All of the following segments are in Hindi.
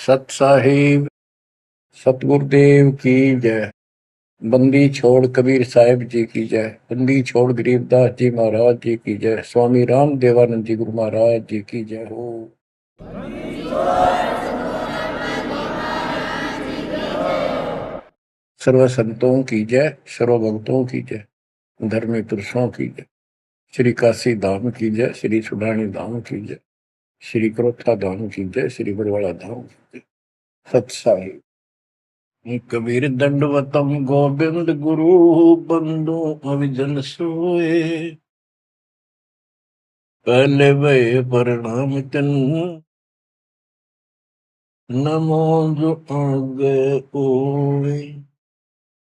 सत साहिब सतगुरुदेव की जय। बंदी छोड़ कबीर साहिब जी की जय। बंदी छोड़ गरीबदास जी महाराज जी की जय। स्वामी राम देवानंद जी गुरु महाराज जी की जय हो। सर्व संतों की जय, सर्व भक्तों की जय, धर्मी पुरुषों की जय। श्री काशी धाम की जय, श्री सुडानी धाम की जय, श्री क्रोथा धाम की जय, श्री बरवाड़ा धाम की जय। सत साहिब कबीर दंडवतम गोविंद गुरु बंदो अविजन सोए। पहले भय प्रणाम तन नमो जो आगे ओए।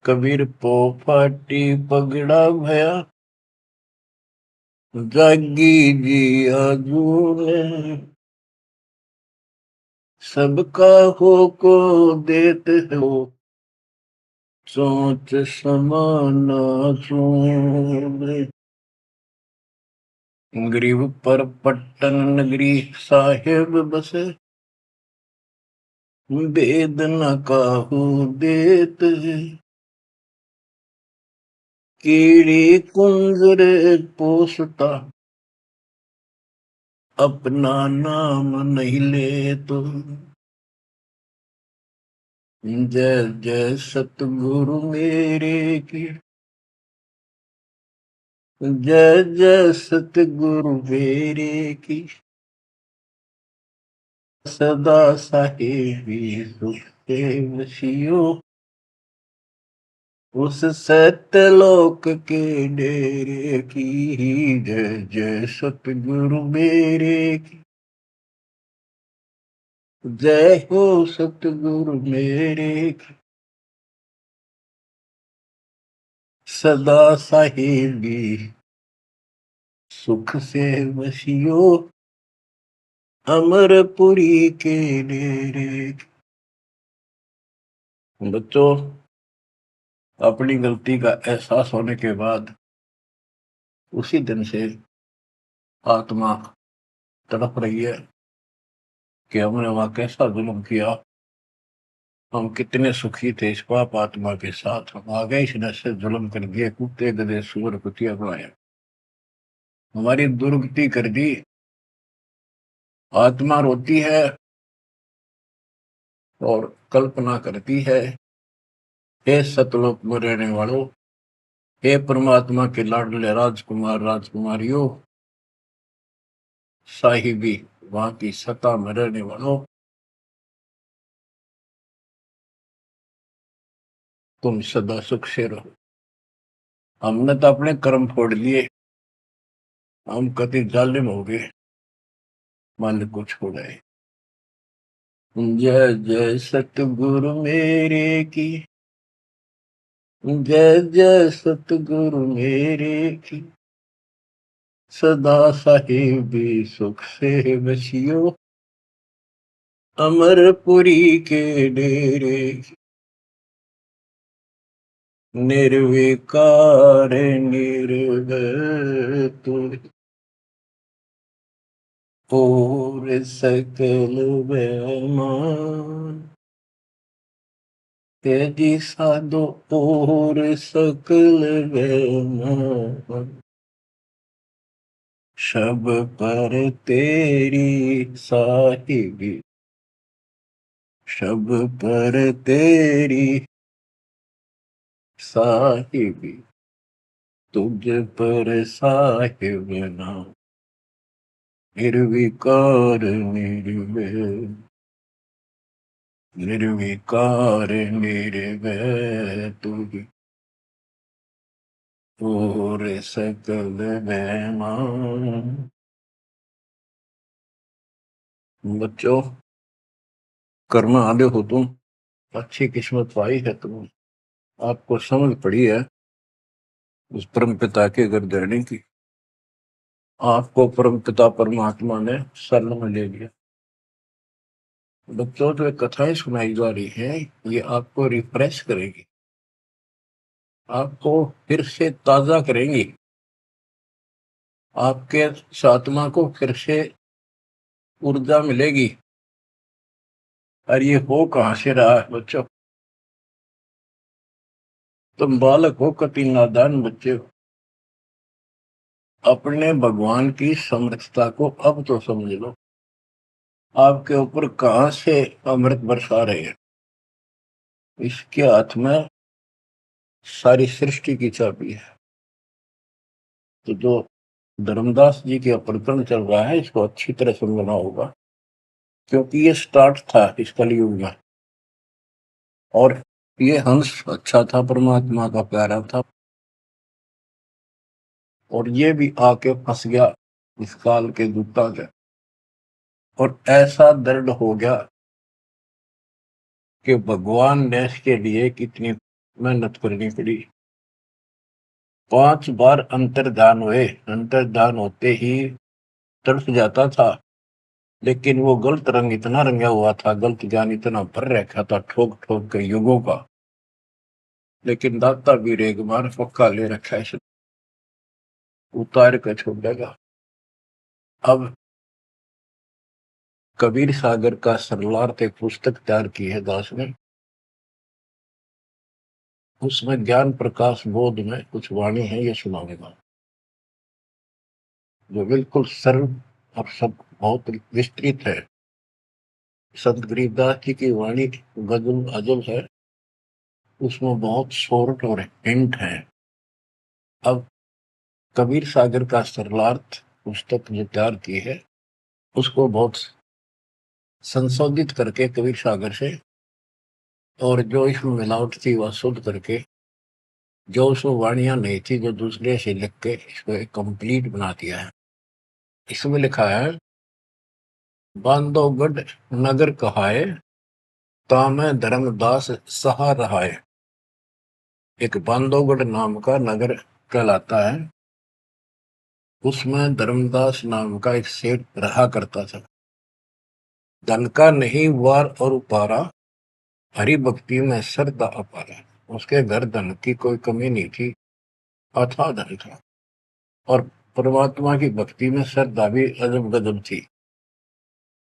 कबीर पो फाटी पगड़ा भया जागी जी आजूने। सबका हो को देते हो सोच समाना सोने। गरीब पर पट्टन नगरी साहेब बसे वेद न काहू देत। कीड़ी कुंजर पोसता अपना नाम नहीं ले तो। जय जय सतगुरु मेरे की जय जय सतगुरु मेरे की। सदा साहेबी सुख के वशियो उस सत्यलोक के डेरे की। जय जय सतगुरु मेरे की जय हो सतगुरु मेरे की। सदा साहेबी सुख से वशियो अमरपुरी के डेरे। बच्चों, अपनी गलती का एहसास होने के बाद उसी दिन से आत्मा तड़प रही है कि हमने वहां कैसा जुल्म किया। हम कितने सुखी थे इस पाप आत्मा के साथ। हम आ गए इस नशे जुल्म कर दिए, कुत्ते गधे सुअर कुतिया बनाया, हमारी दुर्गति कर दी। आत्मा रोती है और कल्पना करती है, हे सतलोक में रहने वालों, हे परमात्मा के लाडले राजकुमार राजकुमारियों, साहिबी वहां की सत्ता में रहने वालों, तुम सदा सुख से रहो। हमने तो अपने कर्म फोड़ लिए, हम कति जालिम हो गए, मालिक को छोड़ाए। जय जय सतगुरु मेरे की जय जय सतगुरु मेरे की। सदा साहिबी सुख से बसियो अमरपुरी के डेरे। निर्विकार निर्भय तू और सकल बेमान। तेजी साधो और सकल बेमान। शब पर तेरी साहिबी शब पर तेरी साहिबी तुझ पर साहिब नाम। निर्विकार निर्भय निर्विकार निर्भय तुझ और सकल बेमान। बच्चों, कर्म आदि हो तुम, अच्छी किस्मत पाई है तुम, आपको समझ पड़ी है उस परम पिता के गर्दाने की। आपको परम पिता परमात्मा ने शरण में ले लिया। बच्चों, जो कथाएं सुनाई जा रही है ये आपको रिफ्रेश करेगी, आपको फिर से ताजा करेंगी, आपके आत्मा को फिर से ऊर्जा मिलेगी। और ये हो कहाँ से रहा है बच्चों? तुम बालक हो, कति नादान बच्चे हो। अपने भगवान की समर्थता को अब तो समझ लो। आपके ऊपर कहां से अमृत बरसा रहे हैं? इसके हाथ में सारी सृष्टि की चाबी है। तो जो धर्मदास जी के प्रकरण चल रहा है, इसको अच्छी तरह समझना होगा, क्योंकि ये स्टार्ट था इस कलयुग में। और ये हंस अच्छा था, परमात्मा का प्यारा था, और ये भी आके फंस गया इस काल के दूता के। और ऐसा दर्द हो गया कि भगवान ने इसके लिए कितनी मेहनत करनी पड़ी। 5 बार अंतर्धान हुए, अंतर्धान होते ही तड़प जाता था, लेकिन वो गलत रंग इतना रंगा हुआ था, गलत ज्ञान इतना भर रखा था ठोक ठोक के युगों का। लेकिन दाता भी एक बार पक्का ले रखा है, उतार कर छोड़ देगा। अब कबीर सागर का सरलार्थ एक पुस्तक तैयार की है दास ने। उसमें ज्ञान प्रकाश बोध में कुछ वाणी है, ये सुनाऊंगा, जो बिल्कुल सरल और सब बहुत विस्तृत है। संत गरीबदास जी की वाणी गजल अजल है, उसमें बहुत शॉर्ट और हिंट है। अब कबीर सागर का सरलार्थ पुस्तक जो तैयार की है, उसको बहुत संशोधित करके कबीर सागर से, और जो इसमें मिलावट थी वह शुद्ध करके, जो उसमें वाणियां नहीं थी जो दूसरे से लिख के इसको एक कंप्लीट बना दिया है। इसमें लिखा है, बांधवगढ़ नगर कहाए, तामे धर्मदास सहा रहाए। एक बांधवगढ़ नाम का नगर कहलाता है, उसमें धर्मदास नाम का एक सेठ रहा करता था। धन का नहीं वार और उपारा, हरि भक्ति में श्रद्धा अपारा। उसके घर धन की कोई कमी नहीं थी, अथाह धन था, और परमात्मा की भक्ति में श्रद्धा भी अजब गजब थी।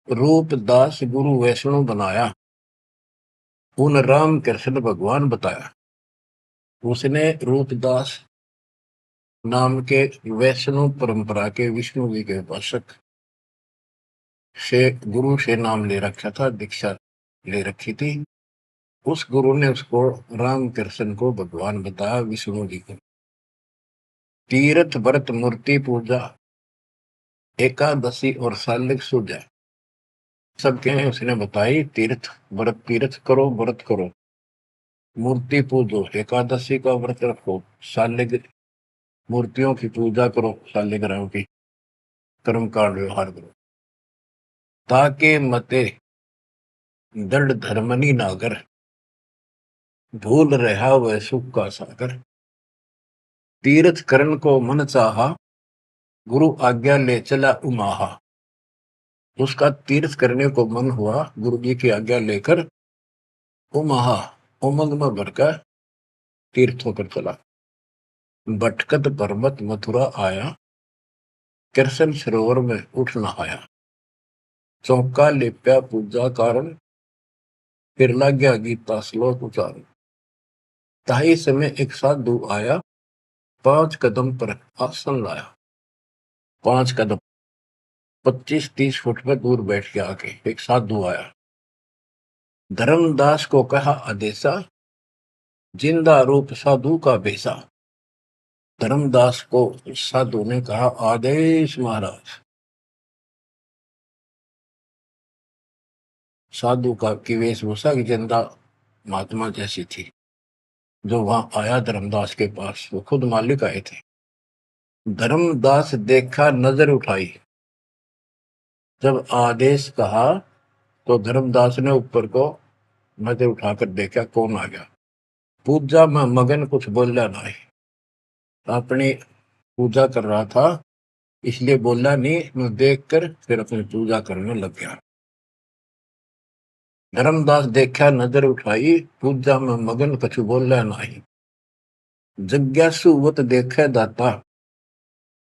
रूप दास गुरु वैष्णव बनाया, उन राम कृष्ण भगवान बताया। उसने रूपदास नाम के वैष्णव परंपरा के विष्णु जी के उपासक से गुरु से नाम ले रखा था, दीक्षा ले रखी थी। उस गुरु ने उसको राम कृष्ण को भगवान बताया, विष्णु जी को। तीर्थ व्रत मूर्ति पूजा, एकादशी और सालिक सूजा, सबके उसने बताई। तीर्थ व्रत, तीर्थ करो, व्रत करो, मूर्ति पूजो, एकादशी का व्रत रखो, सालिक मूर्तियों की पूजा करो, शालिग्राम की, कर्म कांड व्यवहार करो, ताके मते दृढ़ धर्मनी नागर, भूल रहा वह सुख का सागर। तीर्थ करण को मन चाहा, गुरु आज्ञा ले चला उमाहा। उसका तीर्थ करने को मन हुआ, गुरु जी की आज्ञा लेकर उमाहा, उमंग में भरकर तीर्थ होकर चला। भटकत पर्वत मथुरा आया, कृष्ण सरोवर में उठ नहाया। चौका लेप्या पूजा कारण, फिर लग गया गीता श्लोक उचारण। ताही समय एक साधु आया, 5 कदम पर आसन लाया। 5 कदम 25-30 फुट पर दूर बैठ के आके एक साधु आया। धर्मदास को कहा आदेशा, जिंदा रूप साधु का बेसा। धर्मदास को साधु ने कहा, आदेश महाराज। साधु का की वेशभूषा की जिंदा महात्मा जैसी थी। जो वहां आया धर्मदास के पास, वो खुद मालिक आए थे। धर्मदास देखा, नजर उठाई। जब आदेश कहा तो धर्मदास ने ऊपर को नजर उठाकर देखा, कौन आ गया। पूजा में मगन, कुछ बोला नहीं, अपनी पूजा कर रहा था, इसलिए बोला नहीं। मैं देखकर फिर अपनी पूजा करने लग गया। धर्मदास देखा, नजर उठाई, पूजा में मगन, कछु बोला नहीं। जिज्ञासु वत देखे दाता,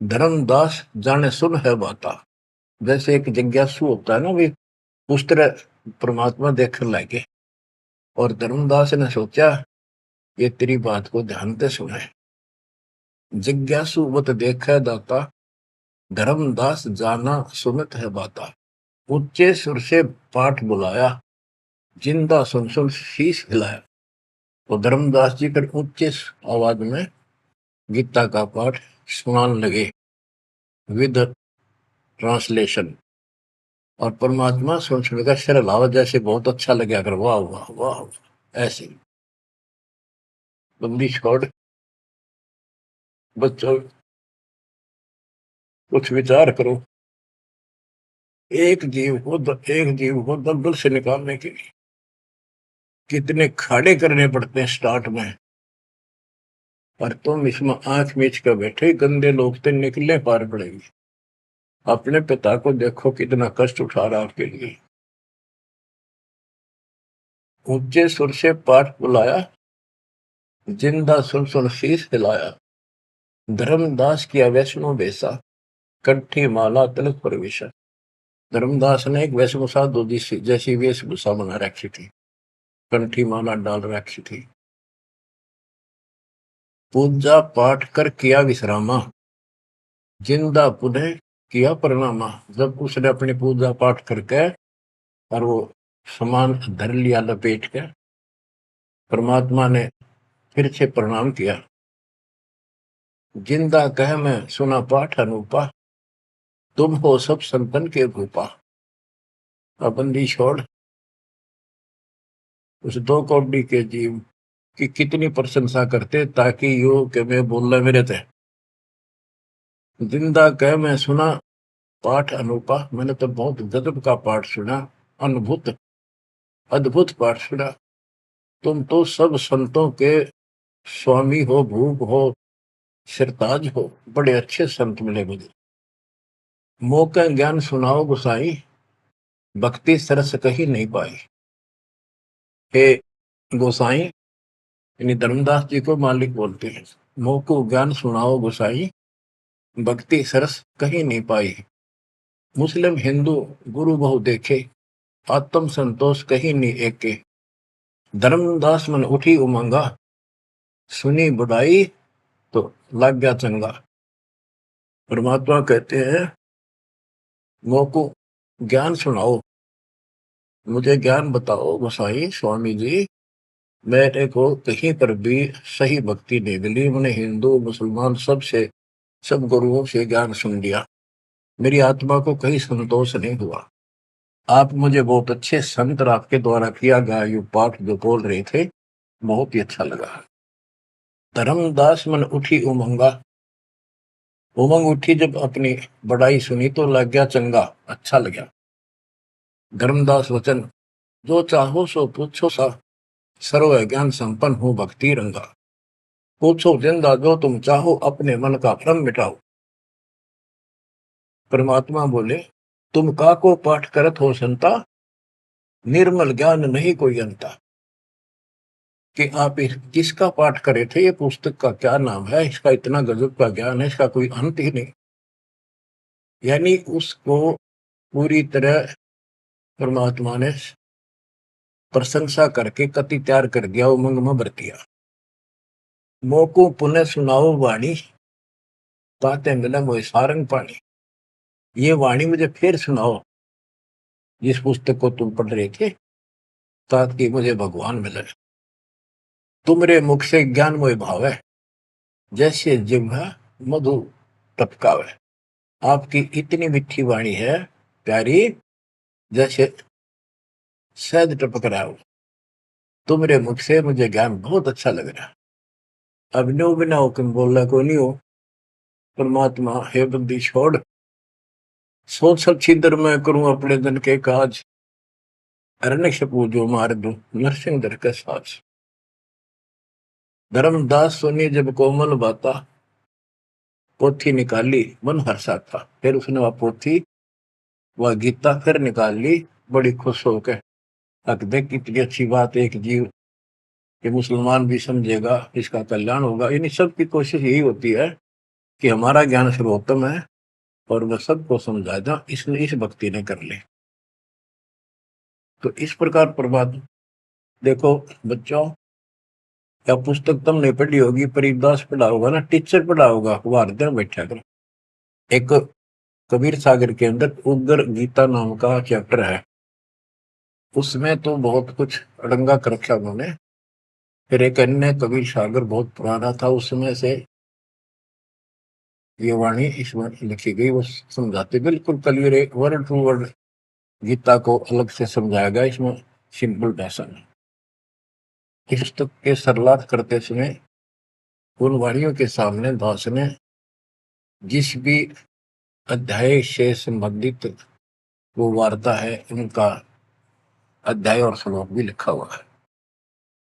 धर्मदास जाने सुन है बाता। जैसे एक जिज्ञासु होता है ना, भी उस तरह परमात्मा देखने लगे और धर्मदास ने सोचा ये तेरी बात को ध्यान से सुने। जिज्ञासु मत देखै दाता, धर्मदास जाना सुनत है बाता। ऊंचे सुर से पाठ बुलाया, जिंदा सुन सुन शीश हिलाया। तो धर्मदास जी फिर ऊंचे आवाज में गीता का पाठ सुनाने लगे विद ट्रांसलेशन। और परमात्मा सुन सुनकर सिर हिलावा, जैसे बहुत अच्छा लगे, अगर वाह वाह वाह वाह। ऐसे बंदी छोड़ बच्चों कुछ विचार करो। एक जीव को दलदल से निकालने के लिए कितने खाड़े करने पड़ते हैं स्टार्ट में, पर तुम इसमें आंख मीच कर बैठे, गंदे लोग तो निकले पार पड़ेगी। अपने पिता को देखो कितना कष्ट उठा रहा आपके लिए। ऊंचे सुर से पाठ बुलाया, जिंदा सुन सुन शीश हिलाया। धर्मदास किया वैष्णो बेसा, कंठी माला तिलक प्रवेशा। धर्मदास ने एक वेशभूषा दूधी जैसी वेशभूषा बना रखी थी, कंठी माला डाल रखी थी। पूजा पाठ कर किया विश्रामा, जिंदा पुनः किया प्रणामा। जब उसने अपनी पूजा पाठ करके और वो सामान धर लिया लपेट के, परमात्मा ने फिर से प्रणाम किया। जिंदा कह मैं सुना पाठ अनूपा, तुम हो सब संतन के भूपा। बंदी छोड़ उस दो कौड़ी के जीव की कितनी प्रशंसा करते, ताकि यो के मैं बोलना मेरे थे। जिंदा कह मैं सुना पाठ अनूपा, मैंने तो बहुत गजब का पाठ सुना, अद्भुत अद्भुत पाठ सुना। तुम तो सब संतों के स्वामी हो, भूप हो, सिरताज हो, बड़े अच्छे संत मिले मुझे। मौका ज्ञान सुनाओ गुसाई, भक्ति सरस कहीं नहीं पाई। हे गोसाई, यानी धर्मदास जी को मालिक बोलते हैं, मोको ज्ञान सुनाओ गोसाई, भक्ति सरस कहीं नहीं पाई। मुस्लिम हिंदू गुरु बहु देखे, आत्म संतोष कहीं नहीं एके। धर्मदास मन उठी उमंगा, सुनी बुढ़ाई तो लग गया चंगा। परमात्मा कहते हैं मोको ज्ञान सुनाओ, मुझे ज्ञान बताओ गोसाई स्वामी जी। मेरे को कहीं पर भी सही भक्ति नहीं मिली, मैंने हिंदू मुसलमान सब गुरुओं से ज्ञान सुन लिया, मेरी आत्मा को कहीं संतोष नहीं हुआ। आप मुझे बहुत अच्छे संत आपके द्वारा किया गया ये पाठ जो बोल रहे थे, बहुत ही अच्छा लगा। धर्मदास मन उठी उमंगा, उमंग उठी जब अपनी बड़ाई सुनी तो लग गया चंगा, अच्छा लगा। धर्मदास वचन, जो चाहो सो पूछो सा, सर्व ज्ञान संपन्न हो भक्ति रंगा। पूछो जिंदा जो तुम चाहो, अपने मन का भ्रम मिटाओ। परमात्मा बोले, तुम का को पाठ करत हो संता, निर्मल ज्ञान नहीं कोई अंता। कि आप किसका पाठ करे थे, ये पुस्तक का क्या नाम है, इसका इतना गजब का ज्ञान है, इसका कोई अंत ही नहीं। यानी उसको पूरी तरह परमात्मा ने प्रशंसा करके कति तैयार कर दिया, उमंग में भर दिया। मोको पुनः सुनाओ वाणी, ताते मिला मोह सारंग पानी। ये वाणी मुझे फिर सुनाओ, जिस पुस्तक को तुम पढ़ रहे थे, ताकि मुझे भगवान मिले। तुमरे मुख से ज्ञान मोह भाव है, जैसे जिह्वा मधु टपकावे। आपकी इतनी मीठी वाणी है प्यारी, जैसे शहद टपक रहा हो। तुमरे मुख से मुझे ज्ञान बहुत अच्छा लग रहा। अब नो बिना हुक्म बोलना को नहीं हो। परमात्मा, हे बंदी छोड़, सोच सब छिद्र मैं करूं अपने धन के काज, अरण्य पूजो मार दू नरसिंह दर के साज। धर्मदास सुनी जब कोमल बाता, पोथी निकाली मन हर्षा था। फिर उसने वह पोथी वह गीता फिर निकाल ली, बड़ी खुश होकर। अब देख कितनी अच्छी बात, एक जीव कि मुसलमान भी समझेगा, इसका कल्याण होगा। इन सब की कोशिश यही होती है कि हमारा ज्ञान सर्वोत्तम है और वह सबको समझा दो, इसने इस भक्ति ने कर ले। तो इस प्रकार प्रभात देखो बच्चों, या पुस्तक तुमने पढ़ी होगी, परिदास पढ़ा होगा ना, टीचर पढ़ा होगा, वो हर बैठा कर। एक कबीर सागर के अंदर उग्र गीता नाम का चैप्टर है, उसमें तो बहुत कुछ अड़ंगा कर रखा उन्होंने। फिर एक अन्य कबीर सागर बहुत पुराना था, उसमें से ये वाणी इसमें लिखी गई, वो समझाते बिल्कुल clear, word to word Gita को अलग से समझाया गया इसमें, सिंपल भाषा में। इस पुस्तक के सरलार्थ करते समय उन वाणियों के सामने दास ने जिस भी अध्याय से संबंधित वो वार्ता है, उनका अध्याय और श्लोक भी लिखा हुआ है,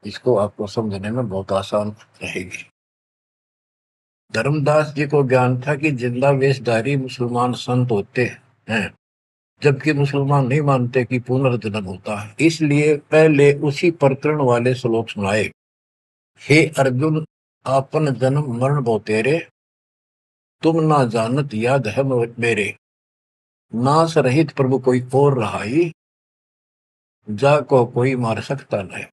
इसको आपको समझने में बहुत आसान रहेगी। धर्मदास जी को ज्ञान था कि जिंदा वेशधारी मुसलमान संत होते हैं, जबकि मुसलमान नहीं मानते कि पुनर्जन्म होता है, इसलिए पहले उसी प्रकरण वाले श्लोक सुनाए। हे अर्जुन, आपन जन्म मरण भो तेरे, तुम ना जानत याद है मेरे, नाश रहित प्रभु कोई और रहाई, जा को कोई मार सकता नहीं।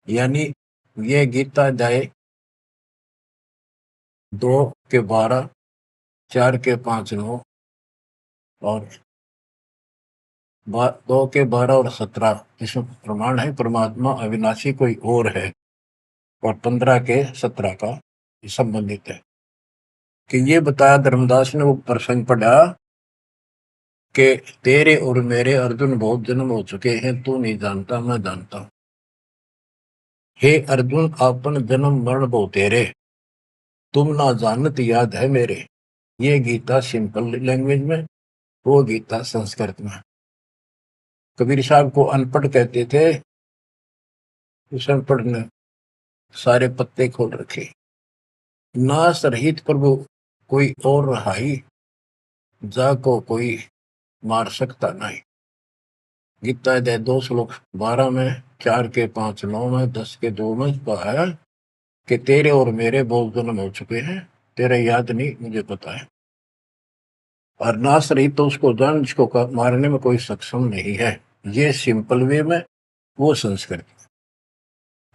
यानी ये गीता अध्याय 2 के 12, 4 के 5, 9 और 2 के 12 और 17 इसमें प्रमाण है परमात्मा अविनाशी कोई और है, और 15 के 17 का संबंधित है कि ये बताया धर्मदास ने वो प्रसंग पढ़ा कि तेरे और मेरे अर्जुन बहुत जन्म हो चुके हैं, तू नहीं जानता, मैं जानता हूं। हे अर्जुन, आपन जन्म मरण बहु तेरे, तुम ना जानत याद है मेरे। ये गीता सिंपल लैंग्वेज में, वो गीता संस्कृत में। कबीर साहब को अनपढ़ कहते थे, उस अनपढ़ ने सारे पत्ते खोल रखे। नाश रहित प्रभु कोई और रहाई, जा को कोई मार सकता नहीं। गीता अध्याय 2 श्लोक 12 में, 4 के 5, 9 में, 10 के 2 में कहा है कि तेरे और मेरे बहुत जन्म हो चुके हैं, तेरे याद नहीं, मुझे पता है। और नाश रहित तो उसको जान जिसको मारने में कोई सक्षम नहीं है। ये सिंपल वे में, वो संस्कृत।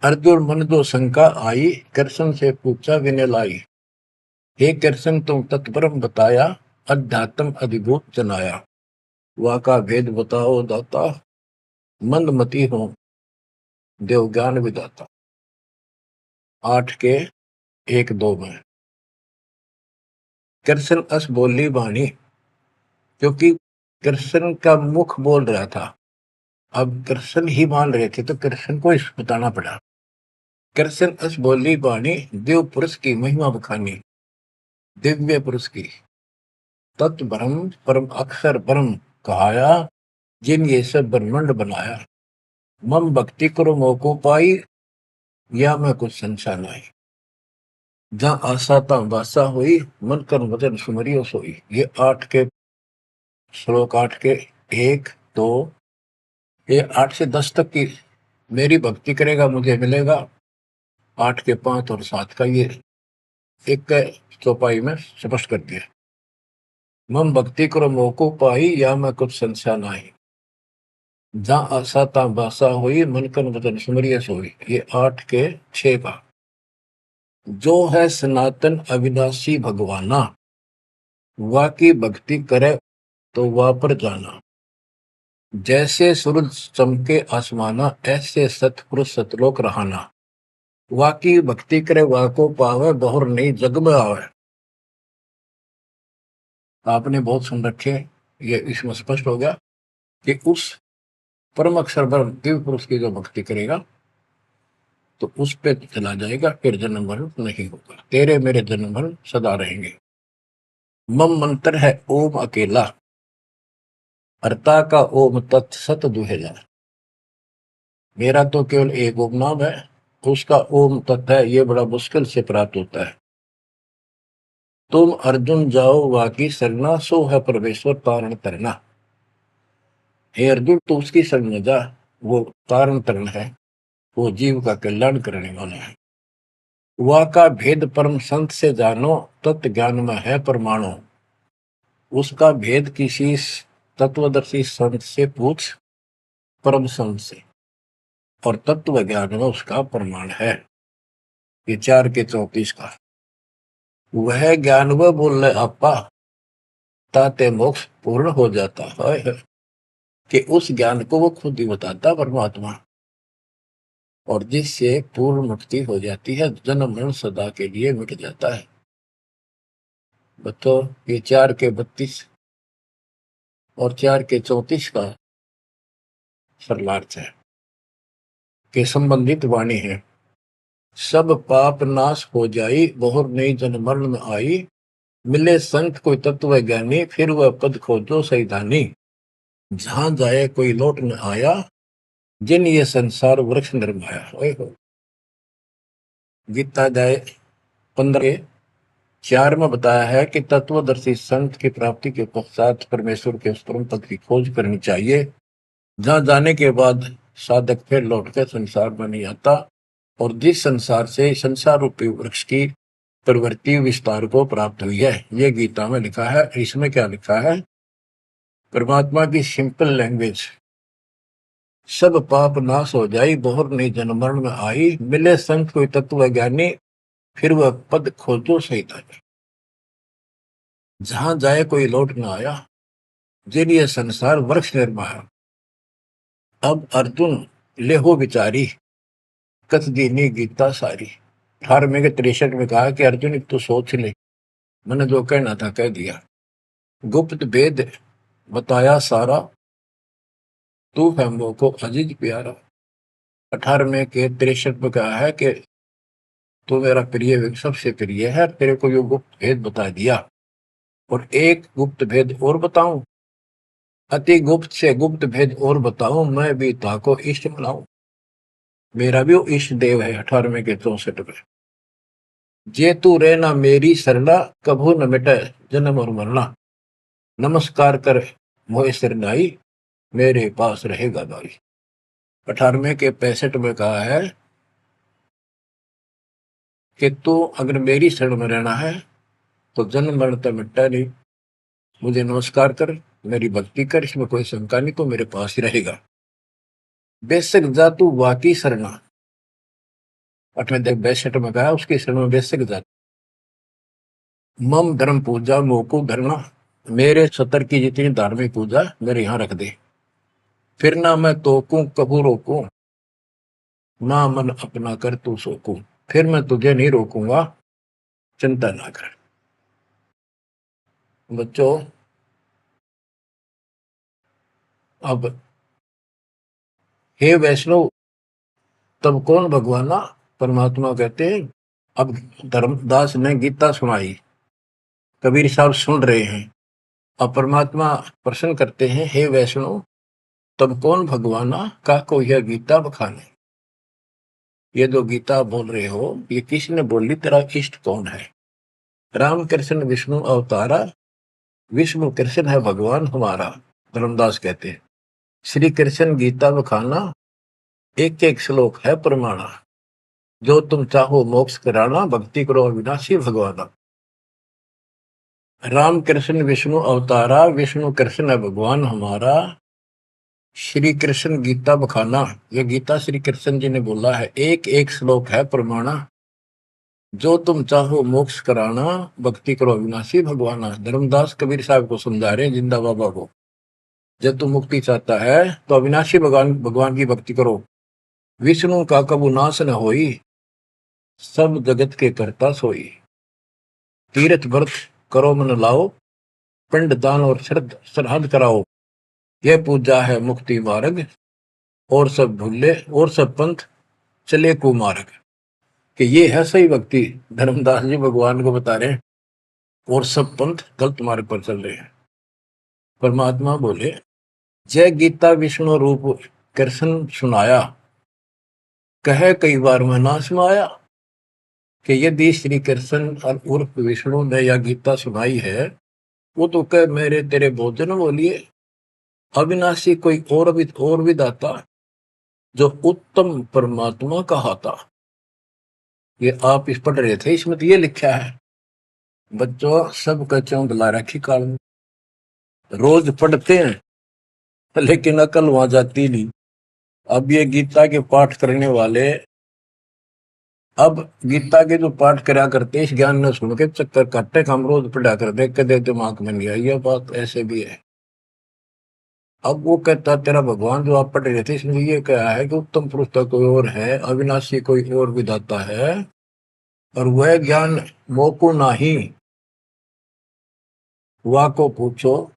अर्जुन मन दो शंका आई, कृष्ण से पूछा विनय लाई। हे कृष्ण, तुम तत्परम बताया, अध्यात्म अधिभूत जनाया। वह का भेद बताओ दाता, मंदमती हो देव ज्ञान विदाता। 8 के 1, 2 में कृष्ण अस बोली वाणी, क्योंकि कृष्ण का मुख बोल रहा था, अब कृष्ण ही मान रहे थे तो कृष्ण को इस बताना पड़ा। कृष्ण अस बोली वाणी, देव पुरुष की महिमा बखानी, दिव्य पुरुष की तत्व ब्रह्म परम अक्षर ब्रह्म कहाया, जिन ये सब ब्रह्मांड बनाया। मम भक्ति करो मोको पाई, या मैं कुछ संशय नहीं। जहाँ आशा ता बासा हुई, मन कर वचन सुमरियो सोई। ये 8 के 1, 2, ये 8 से 10 तक की मेरी भक्ति करेगा मुझे मिलेगा। 8 के 5 और 7 का ये एक चौपाई में स्पष्ट कर दिया। मम भक्ति करो मोको पाई, या मैं कुछ संशय नहीं। जहाँ आशा ता बासा हुई, मन कर वचन सुमरियो सोई। ये 8 के 6 का। जो है सनातन अविनाशी भगवाना, वाकी भक्ति करे तो वह पर जाना। जैसे सूरज चमके आसमाना, ऐसे सतपुरुष सतलोक रहाना। वाकी भक्ति करे वाको पावे, बहुर नहीं जग में आवे। आपने बहुत सुन रखे, ये इसमें स्पष्ट हो गया कि उस परम अक्षर ब्रह्म दिव्य पुरुष की जो भक्ति करेगा तो उस पे चला जाएगा, फिर जन्म मरण नहीं होगा, तेरे मेरे जन्म मरण सदा रहेंगे। मम मंत्र है ओम अकेला, अर्ता का ओम तत् सत दुहेला। मेरा तो केवल एक ओम नाम है, उसका ओम तत् है, ये बड़ा मुश्किल से प्राप्त होता है। तुम अर्जुन जाओ वाकी सरना, सो है परमेश्वर तारण तरना। हे अर्जुन, तो उसकी शरण में जा, वो तारण तरण है, वो जीव का कल्याण करने वाला है। वह का भेद परम संत से जानो, तत्व ज्ञान में है परमाणु। उसका भेद किसी तत्वदर्शी संत से पूछ, परम संत से, और तत्व ज्ञान में उसका प्रमाण है। ये 4 के 34 का वह ज्ञान वह बोल रहे आपा ताते मोक्ष पूर्ण हो जाता है, कि उस ज्ञान को वो खुद ही बताता परमात्मा, और जिससे पूर्ण मुक्ति हो जाती है, जन्म मरण सदा के लिए मिट जाता है। बच्चों ये 4 के 32 और 4 के 34 का सरलार्थ है के संबंधित वाणी है। सब पाप नाश हो जाई, बहुर नई जन्म मरण में आई, मिले संत कोई तत्व ज्ञानी, फिर वह पद खोजो सैधानी, जहां जाए कोई लौट न आया, जिन ये संसार वृक्ष निर्माया। गीता जाए 15:4 में बताया है कि तत्वदर्शी संत की प्राप्ति के पश्चात परमेश्वर के उस परम पद की खोज करनी चाहिए, जहां जाने के बाद साधक फिर लौटकर संसार में नहीं आता, और जिस संसार से संसार रूपी वृक्ष की प्रवृत्ति विस्तार को प्राप्त हुई है। ये गीता में लिखा है। इसमें क्या लिखा है? परमात्मा की सिंपल लैंग्वेज, सब पाप नाश हो जाई, बहुर नहीं जन्म मरण में आई, मिले संत कोई तत्व ज्ञानी, फिर वह पद खोजो सैतानी, जहां जाए कोई लौट न आया, जिन ये संसार वृक्ष निर्माया। अब अर्जुन लेहो विचारी, कथ दीनी गीता सारी। 18वें के 63 में कहा कि अर्जुन तो सोच ले, मैंने जो कहना था कह दिया, गुप्त भेद बताया सारा, तू है मोको अजीज प्यारा। 18वें के 63 में कहा है कि तू मेरा प्रिय सबसे प्रिय है, तेरे को यो गुप्त भेद बता दिया, और एक गुप्त भेद और बताऊं, अति गुप्त से गुप्त भेद और बताऊं, मैं भी ताको इष्ट बनाऊं। मेरा भी वो इष्ट देव है। 18वें के 64 में, जे तू रहना मेरी सरला, कभू न मिटे जन्म और मरना, नमस्कार कर मोहे सिरनाई, मेरे पास रहेगा भाई। 18वें के 65 में कहा है कि तू अगर मेरी शरण में रहना है तो जन्म मरण तो मिटता नहीं, मुझे नमस्कार कर, मेरी भक्ति कर, इसमें कोई शंका नहीं, तो मेरे पास ही रहेगा। बेशक जा तू वाकी शरणा, 62 में कहा उसकी शरण में बेशक जा। मम धर्म पूजा मोको धरना, मेरे सतर की जितनी धार्मिक पूजा मेरे यहाँ रख दे, फिर ना मैं तोकूं कबू रोकूं, ना मन अपना कर तू सोकूं, फिर मैं तुझे नहीं रोकूंगा, चिंता ना कर। बच्चों अब हे वैष्णव, तब कौन भगवाना? परमात्मा कहते हैं। अब धर्मदास ने गीता सुनाई, कबीर साहब सुन रहे हैं। अब परमात्मा प्रश्न करते हैं, हे वैष्णव तब कौन भगवाना, का को यह गीता बखाने। ये जो गीता बोल रहे हो ये किसने बोली, तेरा इष्ट कौन है? राम कृष्ण विष्णु अवतारा, विष्णु कृष्ण है भगवान हमारा। धर्मदास कहते हैं श्री कृष्ण गीता बखाना, एक एक श्लोक है प्रमाणा, जो तुम चाहो मोक्ष कराना, भक्ति करो अविनाशी भगवाना। राम कृष्ण विष्णु अवतारा, विष्णु कृष्ण है भगवान हमारा, श्री कृष्ण गीता बखाना, ये गीता श्री कृष्ण जी ने बोला है, एक एक श्लोक है प्रमाणा, जो तुम चाहो मोक्ष कराना, भक्ति करो अविनाशी भगवाना। धर्मदास कबीर साहब को समझा रहे हैं, जिंदा बाबा को, जब तुम मुक्ति चाहता है तो अविनाशी भगवान भगवान की भक्ति करो। विष्णु का कबू नाश न होई, सब जगत के करता सोई, तीर्थ व्रत करो मन लाओ, पिंड दान और श्राद्ध कराओ, यह पूजा है मुक्ति मार्ग, और सब भूले और सब पंथ चले कुमार्ग। कि ये है सही भक्ति, धर्मदास जी भगवान को बता रहे हैं, और सब पंथ गलत मार्ग पर चल रहे हैं। परमात्मा बोले, जय गीता विष्णु रूप कृष्ण सुनाया, कहे कई बार मैं ना सुनाया। कि यदि श्री कृष्ण और उर्फ विष्णु ने यह गीता सुनाई है, वो तो कह मेरे तेरे भोजन बोलिए, अविनाशी कोई और भी दाता, जो उत्तम परमात्मा कहा था। ये आप इस पढ़ रहे थे, इसमें तो ये लिखा है। बच्चों सब कच्चों बुला रखी काल, रोज पढ़ते हैं लेकिन अकल वहां जाती नहीं। अब ये गीता के पाठ करने वाले, अब गीता के जो पाठ करा करते इस ज्ञान ने सुन के चक्कर काटते, हम रोज पढ़ा कर देख के दे दिमाग में नहीं आई ये बात, ऐसे भी है। अब वो कहता तेरा भगवान जो आप पढ़ रहे थे इसमें ये क्या है कि उत्तम पुरुष का कोई और है, अविनाशी कोई और विधाता है, और वह ज्ञान मोको नाही, वा को पूछो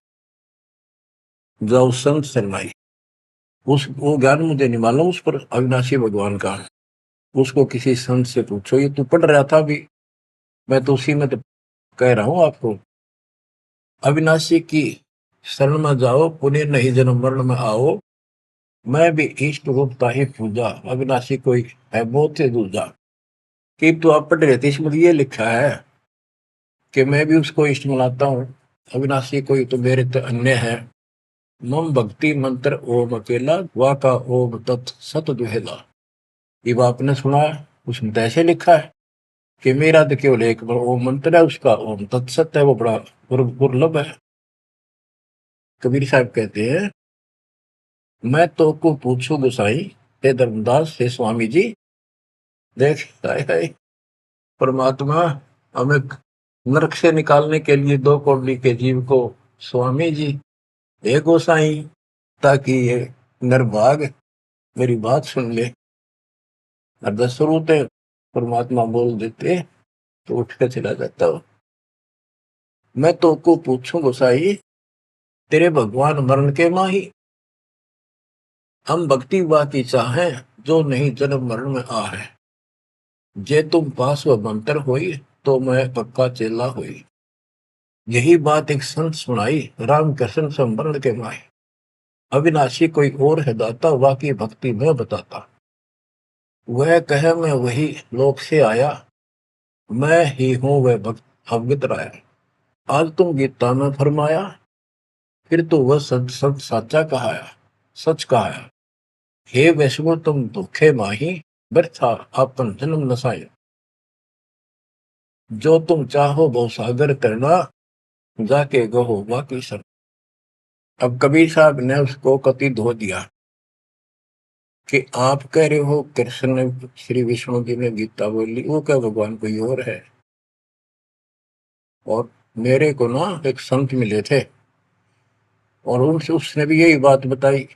जाओ संत शरणाई। उस वो ज्ञान मुझे नहीं मालूम उस पर अविनाशी भगवान का, उसको किसी संत से पूछो। ये तू पढ़ रहा था अभी, मैं तो उसी में तो कह रहा हूं आपको। अविनाशी की शरण में जाओ, पुण्य नहीं जन्म मरण में आओ, मैं भी इष्ट रूपता ही पूजा, अविनाशी कोई है बहुत से दूजा। कि तो आप पढ़ रहे थे इसमें ये लिखा है कि मैं भी उसको इष्ट मनाता हूँ, अविनाशी कोई तो मेरे तो अन्य है। मम भक्ति मंत्र ओम अकेला, वा का ओम तत् सत दुहेला। ये आपने सुना है, उसमें तो ऐसे लिखा है कि मेरा तो केवल एक ओम मंत्र है, उसका ओम तत्सत है, वो बड़ा दुर्लभ है। कबीर साहब कहते हैं, मैं तो को पूछू गोसाई, हे धर्मदास हे स्वामी जी। देख हाय परमात्मा हमें नरक से निकालने के लिए दो कौड़ी के जीव को स्वामी जी, हे गोसाई, ताकि ये नरभाग मेरी बात सुन ले। और दस होते परमात्मा बोल देते तो उठ कर चला जाता हो। मैं तो को पूछूं गोसाई, तेरे भगवान मरण के माही, हम भक्ति बाकी चाहे, जो नहीं जन्म मरण में आ है। जे तुम पास व मंत्र होई, तो मैं पक्का चेला हुई। यही बात एक संत सुनाई, राम कृष्ण संवरण के माही। अविनाशी कोई और है दाता, वाकी भक्ति में बताता। वह कहे मैं वही लोक से आया, मैं ही हूं वह भक्त अवगत राया। आज तुम गीता में फरमाया, फिर तो वह सच सच साचा कहाया, सच कहाया। हे वैष्णो तुम दुखे माही, व्यर्था आपन जन्म नसाया। जो तुम चाहो वो सागर करना, जाके गहो बाकी सर। अब कबीर साहब ने उसको कति धो दिया कि आप कह रहे हो कृष्ण ने, श्री विष्णु जी ने गीता बोली, वो क्या भगवान कोई और है। और मेरे को ना एक संत मिले थे और उनसे उसने भी यही बात बताई,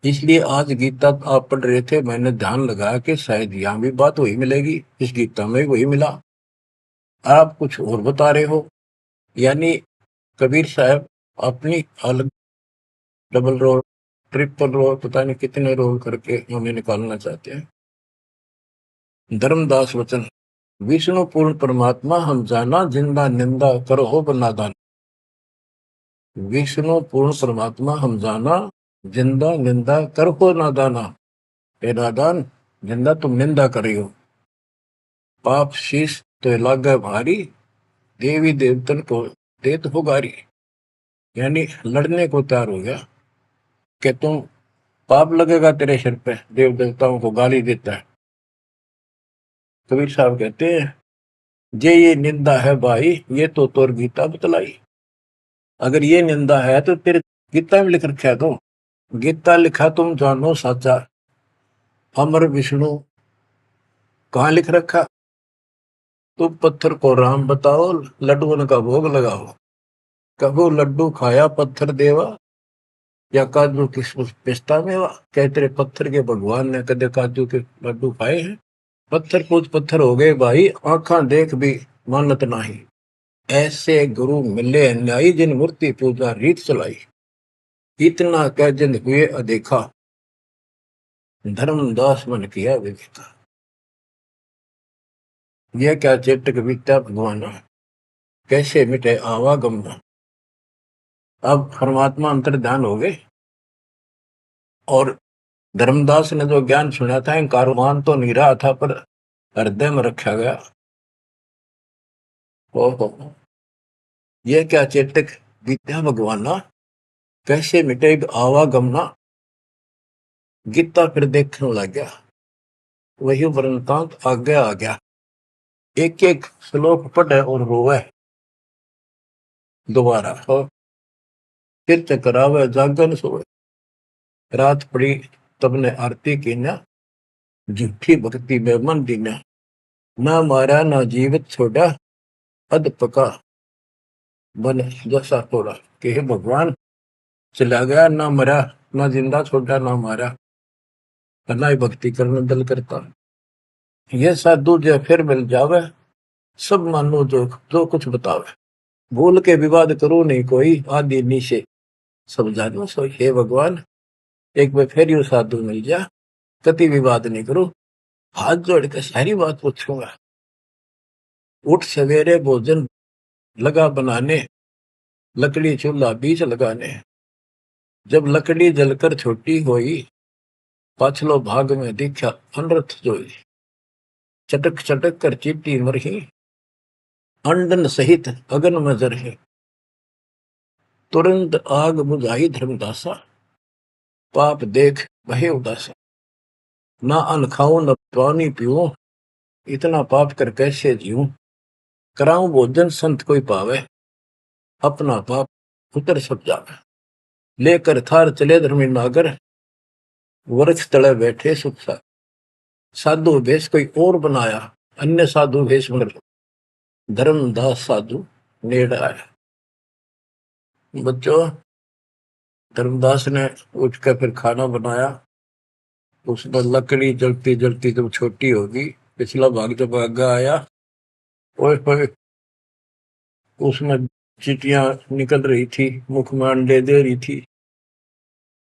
इसलिए आज गीता आप पढ़ रहे थे, मैंने ध्यान लगाया कि शायद यहाँ भी बात वही मिलेगी, इस गीता में वही मिला, आप कुछ और बता रहे हो। यानी कबीर साहब अपनी अलग डबल रोल, ट्रिपल रोल, पता नहीं कितने रोल करके हमें निकालना चाहते हैं। धर्मदास वचन, विष्णु पूर्ण परमात्मा हम जाना, जिंदा निंदा करो हो बनादान। विष्णु पूर्ण परमात्मा हम जाना, जिंदा निंदा कर हो नादाना। हे नादान, जिंदा तुम निंदा कर रही हो, पाप शीश तो लागे भारी, देवी देवतन को देत हो गारी। यानी लड़ने को तैयार हो गया कि तुम, पाप लगेगा तेरे सिर पे, देव देवताओं को गाली देता है। कबीर साहब कहते हैं, जे ये निंदा है भाई, ये तो तोर गीता बतलाई। अगर ये निंदा है तो तेरे गीता में लिख रखा है, तो गीता लिखा तुम जानो साचा, अमर विष्णु कहाँ लिख रखा, तुम पत्थर को राम बताओ, लड्डुओं का भोग लगाओ। कबो लड्डू खाया पत्थर देवा, या काजू किशमिश पिस्ता मेवा। क्या तेरे पत्थर के भगवान ने कदे काजू के लड्डू खाए हैं। पत्थर पूछ पत्थर हो गए भाई, आंखा देख भी मानत नहीं। ऐसे गुरु मिले अन्यायी, जिन मूर्ति पूजा रीत चलाई। इतना कह जिन हुए अदेखा, धर्मदास मन किया विवेका। यह क्या चेटक बीता भगवाना, कैसे मिटे आवागम। अब परमात्मा अंतर ध्यान हो गए, और धर्मदास ने जो ज्ञान सुना था, इंकारमान तो नहीं रहा था, पर हृदय में रखा गया। ओहो, यह क्या चेतक विद्या भगवाना, कैसे मिटे आवागमना। गीता फिर देखने लग गया, वही वृंतांत आगे आ गया। एक एक श्लोक पढ़े और रोवे दोबारा, और फिर चकरावे जागन सोए। रात पड़ी तब ने आरती की न, झूठी भक्ति में मन दीना, ना मारा ना जीवित छोड़ा, अध पका बन जैसा थोड़ा। कि हे भगवान, चला गया ना मरा, ना जिंदा छोड़ा ना मारा, ना ही भक्ति करने दिल करता। ये साधु जो फिर मिल जावे, सब मानो जो जो कुछ बतावे, भूल के विवाद करो नहीं कोई, आदि नीचे सब जानो सो। हे भगवान, एक बार फिर यू साधु मिल जा, कति विवाद नहीं करो, हाथ जोड़ के सारी बात पूछूंगा। उठ सवेरे भोजन लगा बनाने, लकड़ी चूल्हा बीच लगाने, जब लकड़ी जलकर छोटी होई, पाछलो भाग में दिखा अनरथ जोई। चटक चटक कर चीटी मरही, अंडन सहित अगन में जरही, तुरंत आग बुझाई धर्मदासा, पाप देख बहे उदासा। ना अन्न खाऊं न पानी पीऊं, इतना पाप कर कैसे जीऊं। कराऊं भोजन संत कोई पावे, अपना पाप उतर सब जावे। लेकर थार चले धर्मी नागर, वृक्ष तले बैठे सुख सा। साधु भेष कोई और बनाया, अन्य साधु भेष मर धर्मदास साधु नेड़ आया। बच्चों, धर्मदास ने उठकर फिर खाना बनाया। उसमें लकड़ी जलती जलती जब छोटी होगी, पिछला भाग जब आगे आया, और उसमें चीटियां निकल रही थी, मुख में अंडे दे रही थी।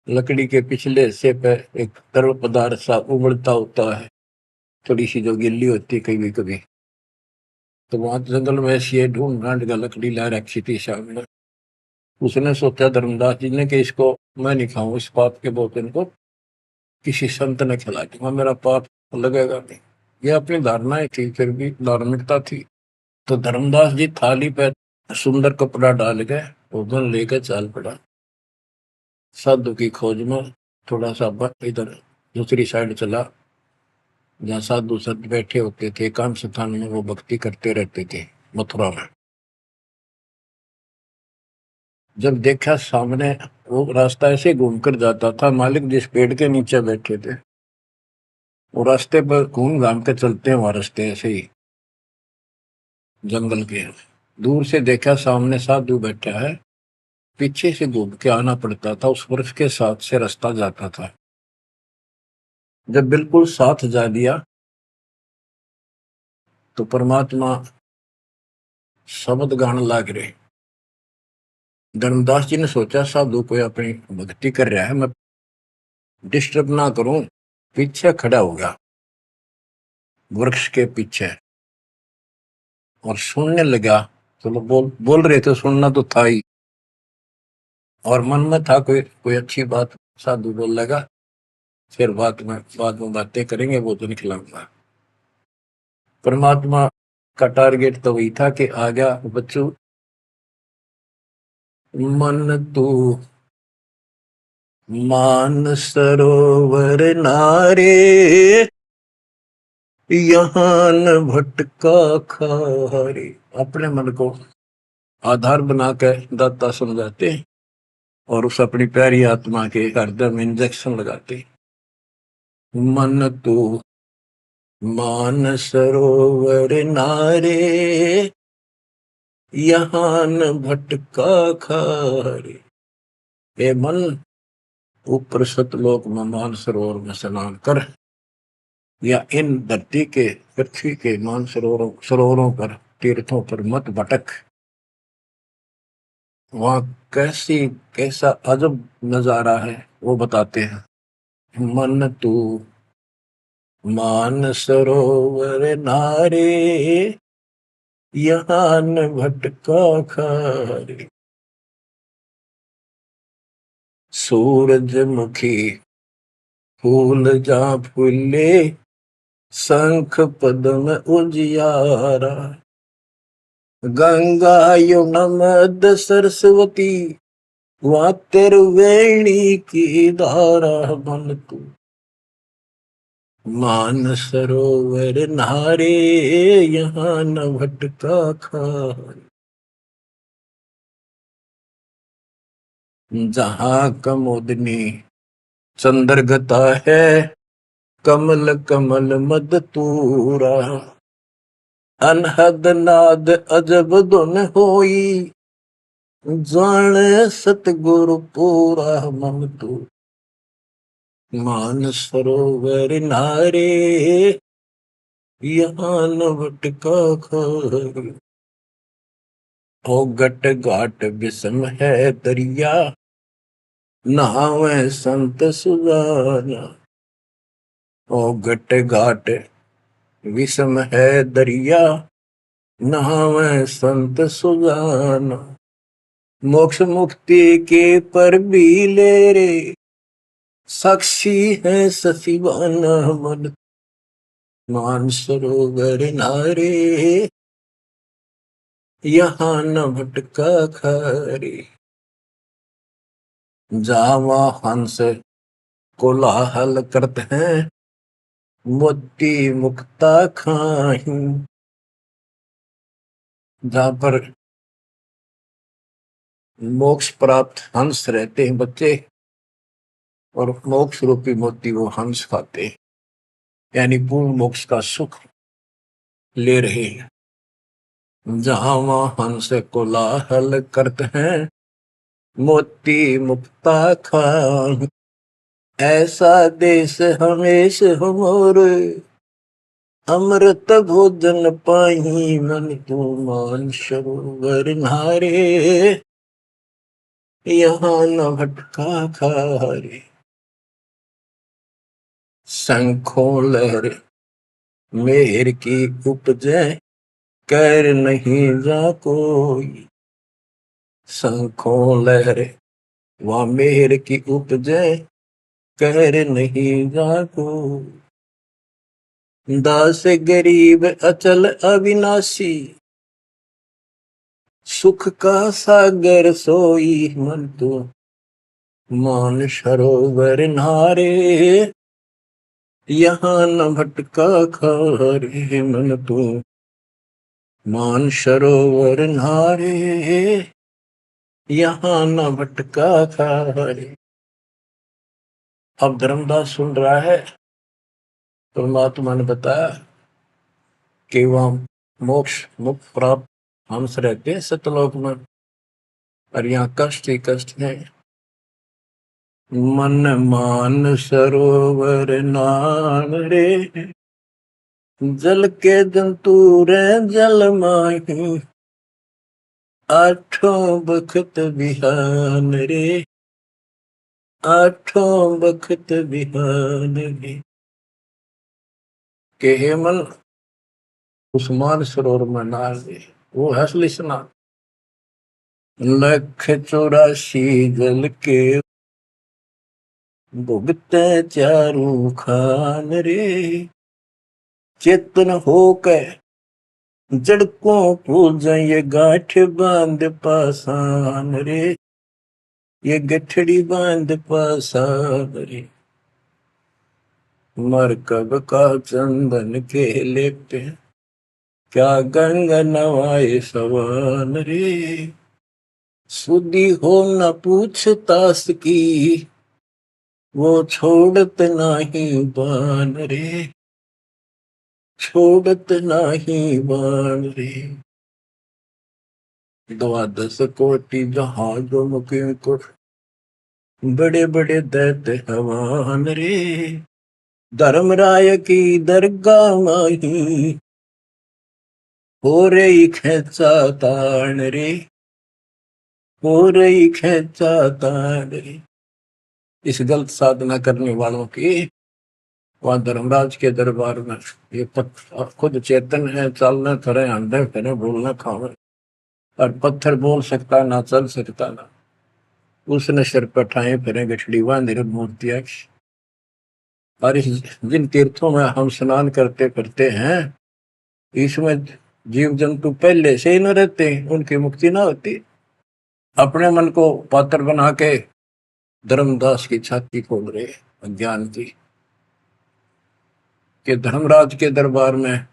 लकड़ी के पिछले हिस्से पे एक तरल पदार्थ सा उबलता होता है, थोड़ी सी जो गिल्ली होती है कभी कभी। तो वहां जंगल में ऐसी ढूंढ ढांड का लकड़ी ला रखी थी सामने। उसने सोचा धर्मदास जी ने कि इसको मैं नहीं खाऊं, इस पाप के भोजन को किसी संत ने खिला दूंगा, मेरा पाप लगेगा नहीं। ये अपनी धारणाएं थी, फिर भी धार्मिकता थी। तो धर्मदास जी थाली पे सुंदर कपड़ा डाल के भोजन लेकर चाल पड़ा। साधु की खोज में थोड़ा सा इधर दूसरी साइड चला, जहाँ साधु संत बैठे होते थे, एकांत स्थान में वो भक्ति करते रहते थे मथुरा में। जब देखा सामने वो रास्ता ऐसे घूमकर जाता था, मालिक जिस पेड़ के नीचे बैठे थे वो रास्ते पर घूम घाम के चलते हैं, वहां रास्ते ऐसे ही जंगल के। दूर से देखा सामने साधु बैठा है, पीछे से घूम के आना पड़ता था, उस वृक्ष के साथ से रास्ता जाता था। जब बिल्कुल साथ जा दिया तो परमात्मा शब्द गान लाग रहे। धर्मदास जी ने सोचा साधु कोई अपनी भक्ति कर रहा है, मैं डिस्टर्ब ना करूं, पीछे खड़ा हो गया वृक्ष के पीछे और सुनने लगा। चलो बोल बोल रहे थे, सुनना तो था ही, और मन में था कोई अच्छी बात साधु बोल लगा, फिर बाद में बातें करेंगे, वो तो निकलाऊंगा। परमात्मा का टारगेट तो वही था कि आ गया बच्चों, मन तू मान सरोवर नारे, यहाँ न भटका खारे। अपने मन को आधार बना कर दाता समझाते और उस अपनी प्यारी आत्मा के हृदय में इंजेक्शन लगाते। मन तू मान सरोवर नारे, यहाँ न भटका खारे। ए मन, ऊपर सतलोक में मान सरोवर में स्नान कर, या इन धरती के पृथ्वी के मान सरोवरों पर, तीर्थों पर मत भटक। वहां कैसा अजब नजारा है वो बताते हैं। मन तू मान सरोवर नारे, यहाँ न भटका खारे। सूरजमुखी फूल जा फूले, शंख पद्म उजियारा। गंगा यमुना मद सरस्वती, वहाँ त्रिवेणी की धारा। मन तू मान सरोवर नारे, यहाँ न भटका खारे। जहाँ कमोदनी चंद्रगता है कमल कमल मद तूरा, अनहद नाद अजब धुन होई, जाने सतगुरु पूरा मन तू। मान सरोवर नारे यहाँ न भटका खारी, ओ गट घाट विषम है दरिया, नहावे संत सुजाना। ओ गट घाट विषम है दरिया, नहावे संत सुजाना। मोक्ष मुक्ति के पर भी ले रे, साक्षी है सचिवाना मन। मान सरोवर नारे यहाँ न भटका खारी, जावा हंस कोलाहल करते हैं, मोती मुक्ता खाही। जहां पर मोक्ष प्राप्त हंस रहते हैं बच्चे, और मोक्ष रूपी मोती वो हंस खाते हैं, यानी पूर्ण मोक्ष का सुख ले रहे हैं। जहां वहां हंस कोलाहल करते हैं, मोती मुक्ता खाही। ऐसा देश हमेश हमोरे, अमृत भोजन पाही मन तू। मान सरोवर नारे यहाँ न भटका खारे, शंखों लहर मेहर की उपजे, कर नहीं जा कोई। शंखों लहर वहाँ मेहर की उपजे, कर नहीं जा कोई। दास गरीब अचल अविनाशी, सुख का सागर सोई मन तू। मान सरोवर नारे यहाँ न भटका खारे मन तू। मान सरोवर नारे यहाँ न भटका खारे। अब धर्मदास सुन रहा है, परमात्मा ने बताया कि वहां मोक्ष मुक्त प्राप्त हंस रहते हैं सतलोक में, और यहाँ कष्ट ही कष्ट है। मन मान सरोवर नाम रे, जल के जंतु रे जल माही। आठों बखत बिहान रे, आठों बखत बिहान रे। के हे मन उस मान सरोवर में नार दे, वो है असली स्नान। लख 84 जल के भुगते चारू खान रे। चेतन होकर जड़कों पूजा ये गांठ बांध पासान रे, ये गठड़ी बांध पासान रे। मरकब का चंदन के लेपे, क्या गंगा नवाए सवान रे। सुधी हो न पूछतास की, वो छोड़त नहीं बान रे, छोड़त नहीं बान रे। 12 कोटि जहाजों मुके को, बड़े बड़े दैत्य हवान रे। धर्मराय की दरगाह माही, हो रही खेचा तान रे, हो रही खेचा तान रे। इस गलत साधना करने वालों की वहां धर्मराज के दरबार में ये खुद चेतन है, चलना फिरे अंडे फिरे बोलना खावे, और पत्थर बोल सकता ना चल सकता ना, उसने सिर पर ठाए फिरे गठड़ी बांध मूर्तियां। और जिन तीर्थों में हम स्नान करते करते हैं, इसमें जीव जंतु पहले से ही न रहते, उनकी मुक्ति ना होती। अपने मन को पात्र बना के धर्मदास की छाती खोल रहे अज्ञान की, कि धर्मराज के दरबार में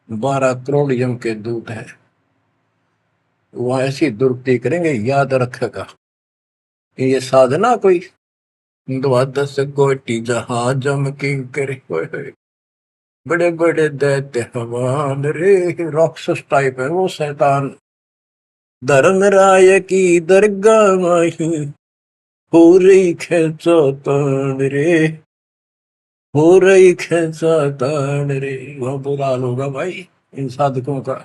12 करोड़ यम के दूत हैं, वहां ऐसी दुर्गति करेंगे, याद रखेगा। ये साधना कोई द्वादश कोटि जहाजम की करे होए होए। बड़े बड़े दैत्य हवान रे, राक्षस टाइप है वो शैतान। धर्मराय की दरगाह माही हो रही खेचातान रे, हो रही खेचातान रे। वह बुरा हाल होगा भाई इन साधकों का।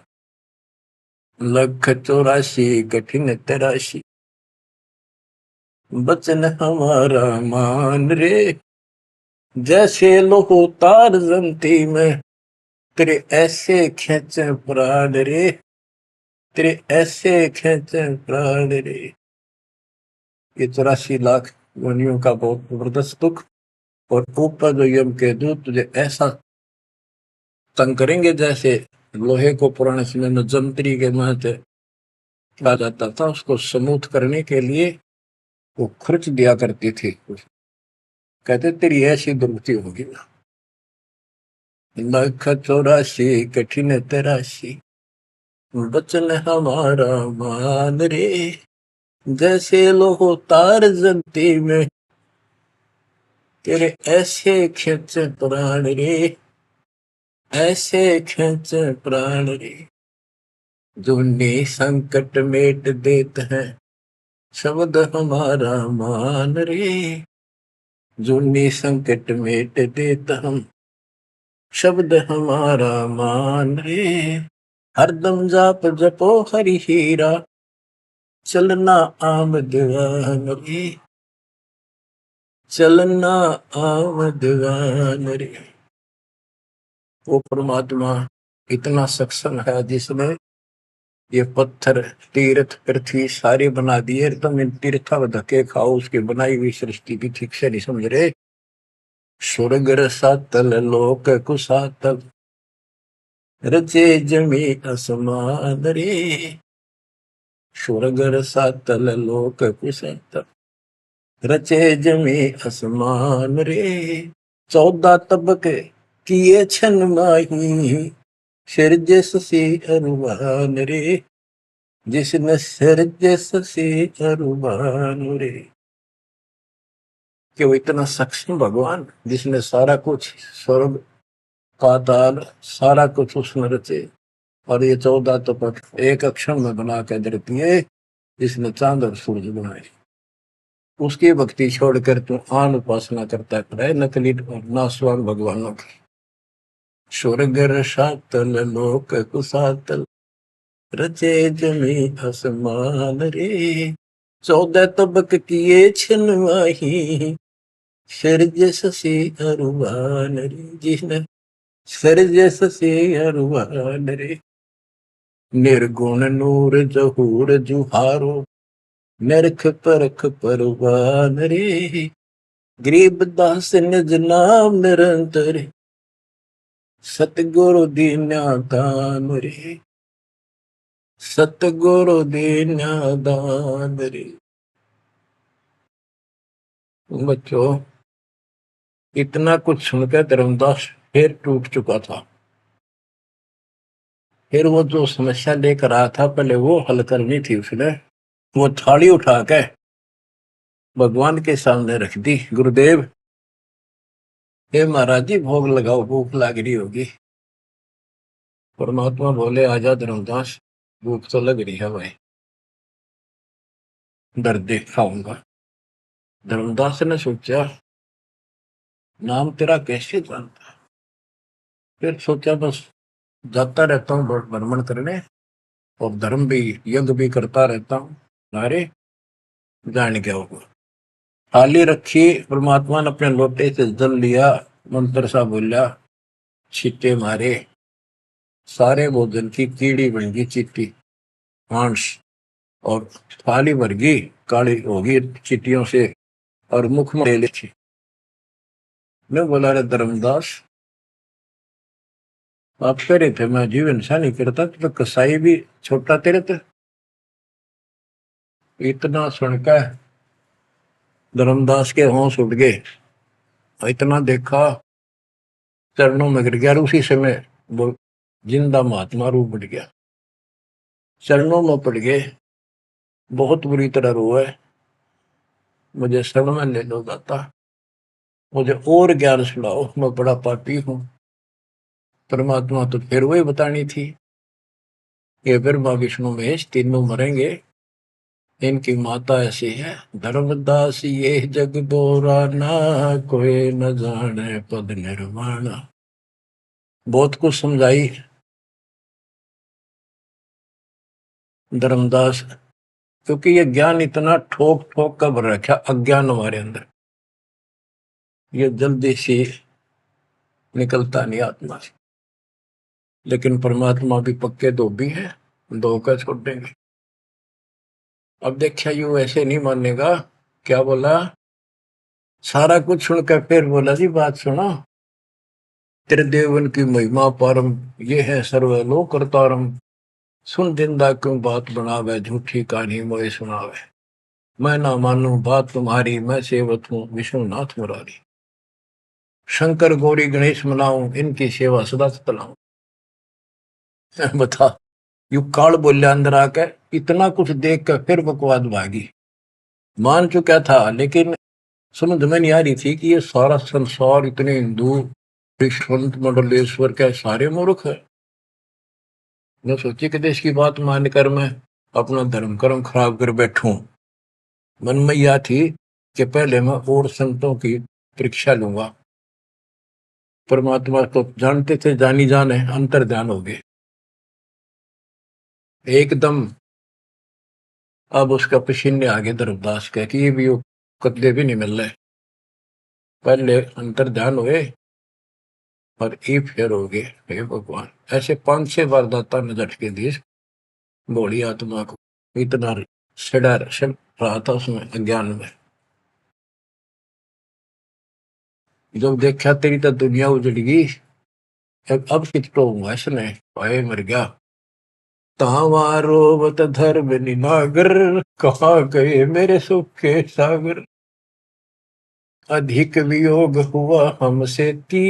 184 कठिन तराशी, बचन हमारा मान रे। जैसे लोहो तार जमती में, तेरे ऐसे खेचे प्राण रे, तेरे ऐसे खेचे प्राण रे। ये 84 लाख योनियों का बहुत जबरदस्त दुख। और ऊपर जो यम के दूत तुझे ऐसा तंग करेंगे जैसे लोहे को पुराने समय में जंतरी के महते कहा जाता था, उसको स्मूथ करने के लिए वो खर्च दिया करती थी। कहते तेरी ऐसी दुर्गति होगी। 184 कठिन तराशी, बचन हमारा मान रे। जैसे लोहो तार जंती में, तेरे ऐसे खींचे प्राण रे, ऐसे खींचे प्राण रे। दुनी संकट मेट देत है, शब्द हमारा मान रे। जुनी संकट मेट देत हम, शब्द हमारा मान रे। हरदम जाप जपो हरि हीरा, चलना आमद गान रे, चलना आमद गान रे। वो परमात्मा इतना सक्षम है जिसने ये पत्थर तीर्थ पृथ्वी सारे बना दिए। तुम इन तीर्था धक्के खाओ, उसकी बनाई हुई सृष्टि भी ठीक से नहीं समझ रहे। स्वर्ग रसातल लोक कुसातल, रचे जमी आसमान रे। स्वर्ग रसातल लोक कुसातल, रचे जमी आसमान रे। 14 तबके किए छन माही, सिरजस से अरुवान रे। जिसने सिरजस से अरुवान रे। कि वो इतना सक्षम भगवान जिसने सारा कुछ स्वर्ग पाताल सारा कुछ उसने रचे। और ये 14 तपक एक अक्षर में बना के धरती है, जिसने चांद और सूरज बनाए। उसकी भक्ति छोड़कर तू आन उपासना करता है नकली नासवान भगवानों की। स्वर्ग रसातल लोक कुसातल, रचे जमी आसमान रे। 14 तबक किए छिनवाही, सिरजस से अरुवान रे। जिसने सिरजस से अरुवान रे। निर्गुण नूर जहूर जुहारो, नरख परख परवान रे। गरीब दास निज नाम निरंतर, सतगुरु दीन्या दान रे, सतगुरु दीन्या दान रे। बच्चों इतना कुछ सुनकर धर्मदास फिर टूट चुका था। फिर वो जो समस्या लेकर आया था पहले वो हल करनी थी उसने। वो थाली उठा के भगवान के सामने रख दी। गुरुदेव हे महाराज जी भोग लगाओ, भूख लग रही होगी। परमात्मा बोले आजा धर्मदास, भूख तो लग रही है भाई, डर देख खाऊंगा। धर्मदास ने सोचा नाम तेरा कैसे जानता। फिर सोचा बस जाता रहता हूँ भ्रमण करने और धर्म भी यज्ञ भी करता रहता हूँ, अरे जान क्या होगा। थाली रखी, परमात्मा ने अपने लोटे से जल लिया, मंत्र सा बोला, छींटे मारे, सारे भोजन की कीड़ी बन गई चीटी मांस। और थाली भर गई, काली होगी चीटियों से और मुख में ले ली। मैं बोला रे धर्मदास आप कह रहे थे मैं जीव इंसान नहीं करता, तो कसाई भी छोटा तेरे थे। इतना सुनकर धर्मदास के होश उठ गए। इतना देखा चरणों में गिर गया। उसी समय वो जिंदा महात्मा रूप बढ़ गया, चरणों में पड़ गए, बहुत बुरी तरह रोए। मुझे शरण में ले लो दाता, मुझे और ज्ञान सुनाओ, मैं बड़ा पापी हूं। परमात्मा तो फिर वही बतानी थी, ये ब्रह्मा विष्णु महेश तीनों मरेंगे, इनकी माता ऐसी है। धर्मदास ये जग दोराना, कोई न जाने पद निर्वाणा। बहुत कुछ समझाई धर्मदास, क्योंकि ये ज्ञान इतना ठोक ठोक कर भर रखा अज्ञान हमारे अंदर, ये जल्दी से निकलता नहीं आत्मा से। लेकिन परमात्मा भी पक्के धोबी है, धोकर छोड़ देंगे। अब देखिए यू ऐसे नहीं मानेगा, क्या बोला, सारा कुछ सुनकर फिर बोला जी बात सुनो, तेरे देवन की महिमा पारम, ये है सर्वलोक करतारम। सुन दिंदा क्यों बात बनावे, झूठी कहानी मोए सुनावे। मैं ना मानू बात तुम्हारी, मैं सेवक हूँ विष्णुनाथ मुरारी। शंकर गौरी गणेश मनाऊं, इनकी सेवा सदा चलाऊं। बता, यू काल बोलिया अंदर आके, इतना कुछ देख कर फिर बकवाद भागी। मान चुका था लेकिन समझ में नहीं आ रही थी कि ये सारा संसार इतने हिंदू संत मंडलेश्वर के सारे मूर्ख है। मैं सोची कि देश की बात मानकर मैं अपना धर्म कर्म खराब कर बैठूं। मन में यह थी कि पहले मैं और संतों की परीक्षा लूंगा। परमात्मा तो जानते थे, जानी जान है, अंतर ध्यान हो गए एकदम। अब उसका पसीने आगे धर्मदास के कि ये भी कतले भी नहीं मिल रहे। पहले अंतर ध्यान हुए और ये फिर हो गए। हे भगवान, ऐसे 5-6 बार दाता ने झटके दिए भोली आत्मा को, इतना सड़ा रहा था उसमें अज्ञान में। जब देखा तेरी तो दुनिया उजड़ गई, अब कितो हुआ इसने, भाई मर गया। तावा रोवत धर्म निनागर, कहाँ गए मेरे सुख के सागर। अधिक वियोग हुआ हमसे ती,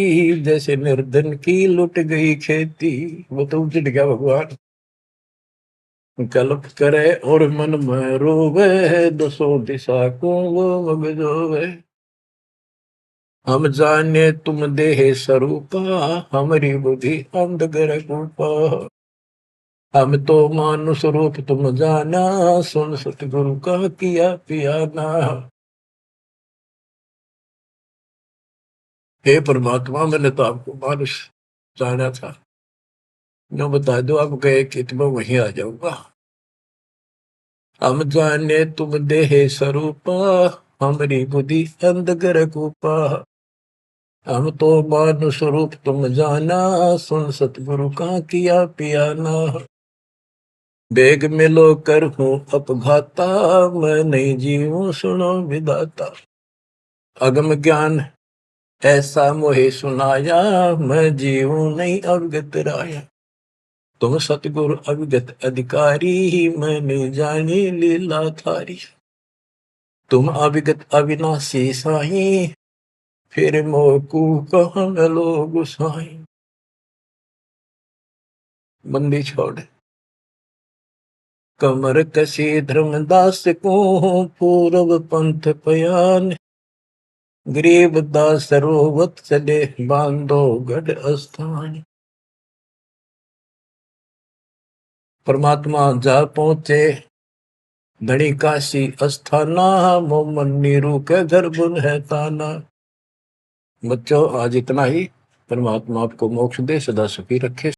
जैसे निर्धन की लुट गई खेती। वो तो उजड़ गया भगवान। कल्प करे और मन में रोवे, दसों दिशा को वो मगजोवे। हम जाने तुम देह स्वरूपा, हमारी बुद्धि अंधगर रूपा। हम तो मानुष रूप तुम जाना, सुन सतगुरु का किया पियाना। हे परमात्मा, मैंने तो आपको मानुष जाना था, जो बता दो आप गए कि मैं वहीं आ जाऊंगा। हम जाने तुम देह स्वरूपा, हमारी बुद्धि अंधगर कूपा। हम तो मानुष रूप तुम जाना, सुन सतगुरु का किया पियाना। बेग मिलो कर हूँ अपघाता, मैं नहीं जीऊं सुनो विदाता। अगम ज्ञान ऐसा मोहे सुनाया, मैं जीऊं नहीं अवगत राया। तुम सतगुरु अविगत अधिकारी, मैंने जानी लीला थारी। तुम अविगत अविनाशी साई, फिर मोकू कहाँ मिलो गुसाई। बंदी छोड़ कमर कसी धर्मदास को, पूर्व पंथ पयान। गरीब दास रोवत चले, बांधो गढ़ स्थान। परमात्मा जा पहुंचे धनी काशी अस्थाना, मोमन नीरू के घर बुन है ताना। बच्चों आज इतना ही। परमात्मा आपको मोक्ष दे, सदा सुखी रखे।